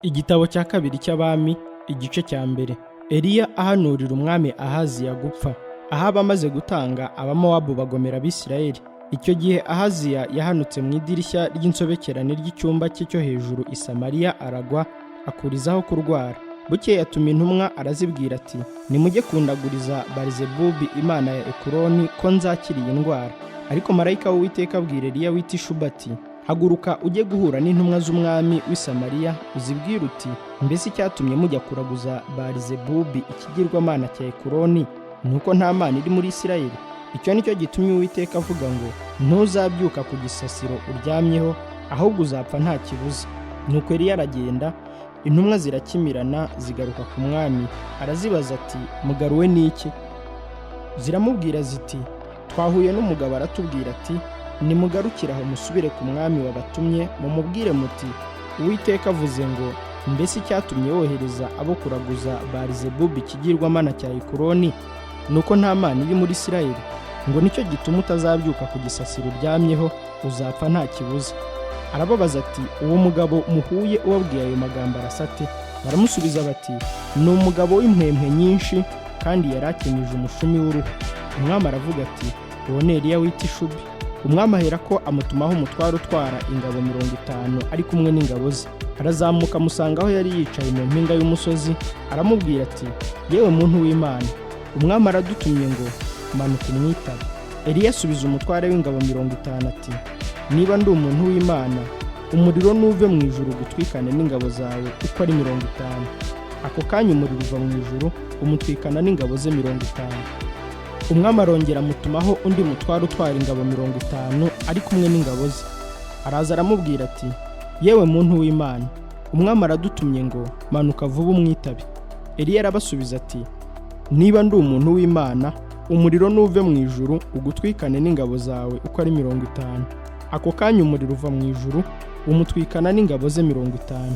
Igitabo cya kabiri cy'Abami, igice cya mbere. Eliya ahanurira umwami Ahaziya gupfa. Ahaba amaze gutanga, Abamowabu bagomera Abisirayeli. Icyo gihe Ahaziya yahanutse mu idirishya ry'insobekerane ry'icyumba cye cyo hejuru i Samariya, aragwa, akurizaho kurwara. Bukeye atuma intumwa, arazibwira ati, nimujye kundaguriza Barizebubi imana ya Ekuroni ko nzakira iyi ndwara. Ariko marayika w'Uwiteka abwira Eliya w'i Tishuba ati, haguruka ujye guhura n'intumwa z'umwami w'i Samariya, uzibwire uti, mbese icyatumye mujya kuraguza Barizebubi ikigirwamana cya Ekuroni nuko nta mana iri muri Isirayeli? Icyo ni cyo gitumye Uwiteka avuga ngo, ntuzabyuka ku gisasiro uryamyeho, ahubwo uzapfa nta kibuza. Nuko Eliya aragenda, intumwa zirakimirana zigaruka ku mwami. Arazibaza ati, mugaruwe n'iki? Ziramubwira ziti, twahuye n'umugabo aratubwira ati, nimugarukire aho musubire ku mwami wabatumye, mumubwire muti, Uwiteka avuze ngo, mbese icyatumye wohereza abo kuraguza Barizebubi ikigirwamana cya Ekuroni nuko nta mana iri muri Isirayeli? Ngo nicyo gituma utazabyuka ku gisasiro uryamyeho, uzapfa nta kibuza. Arababaza ati, uwo mugabo muhuye ubabwiye ayo magambo arasa ate? Baramusubiza bati, ni umugabo w'impwempwe nyinshi, kandi yari akenyuje umushumi w'uruhu. Umwami aravuga ati, uwo ni Eliya w'i Tishubi. Umwami aherako amutumaho umutware utwara ingabo 50 ari kumwe n'ingabo ze. Arazamuka amusanga aho yari yicaye mu mpinga y'umusozi, aramubwira ati, yewe muntu w'Imana, umwami aradutumye ngo manuka umwitabe. Eliya asubiza umutware w'ingabo 50 ati, niba ndi umuntu w'Imana, umuriro nuve mu ijuru gutwikane n'ingabo zawe uko ari 50. Ako kanya umuriro uva mu ijuru umutwikana n'ingabo ze 50. Umwami arongera amutumaho undi mutware utwara ingabo 50 ari kumwe n'ingabo ze. Araza aramubwira ati, yewe muntu w'Imana, umwami aradutumye ngo manuka vuba umwitabe. Eliya arabasubiza ati, niba ndi umuntu w'Imana, umuriro nuve mu ijuru ugutwikane n'ingabo zawe uko ari 50. Ako kanya umuriro uva mu ijuru umutwikana n'ingabo ze 50.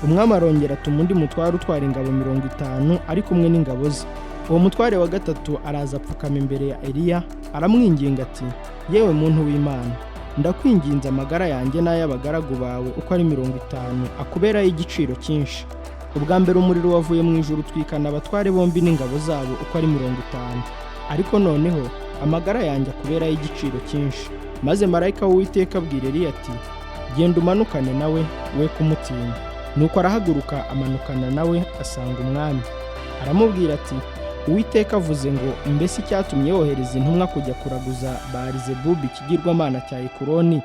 Umwami arongera atuma undi mutware utwara ingabo 50 ari kumwe n'ingabo ze. Uwo mutware wa gatatu araza apfukama imbere ya Eliya, aramwinginga ati, yewe muntu w'Imana, ndakwinginze amagara yanjye n'ay'abagaragu bawe uko ari 50 akuberaho igiciro cyinshi. Ubwa mbere umuriro wavuye mu ijuru utwikana abatware bombi n'ingabo zabo uko ari 50, ariko noneho amagara yanjye akuberaho igiciro cyinshi. Maze marayika w'Uwiteka abwira Eliya ati, genda umanukane nawe, we kumutinya. Nuko arahaguruka amanukana nawe, asanga umwami. Aramubwira ati, Uwiteka avuze ngo, mbese icyatumye wohereza intumwa kujya kuraguza Barizebubi ikigirwamana cya Ekuroni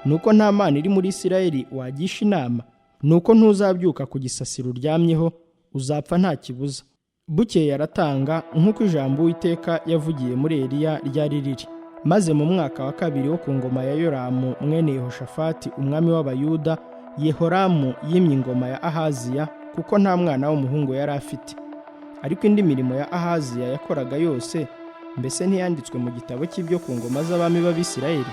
nuko nta mana iri muri Isirayeli wagisha inama? Nuko ntuzabyuka ku gisasiro uryamyeho, uzapfa nta kibuza. Bukeye aratanga nk'uko ijambo Uwiteka yavugiye muri Eliya ryari riri. Maze mu mwaka wa 2 wo ku ngoma ya Yoramu mwene Yehoshafati umwami w'Abayuda, Yehoramu yimye ingoma ya Ahaziya, kuko nta mwana w'umuhungu yari afite. Ariko indi mirimo ya Ahaziya yakoraga yose, mbese ntiyanditswe mu gitabo cy'ibyo ku ngoma z'abami b'Abisirayeli?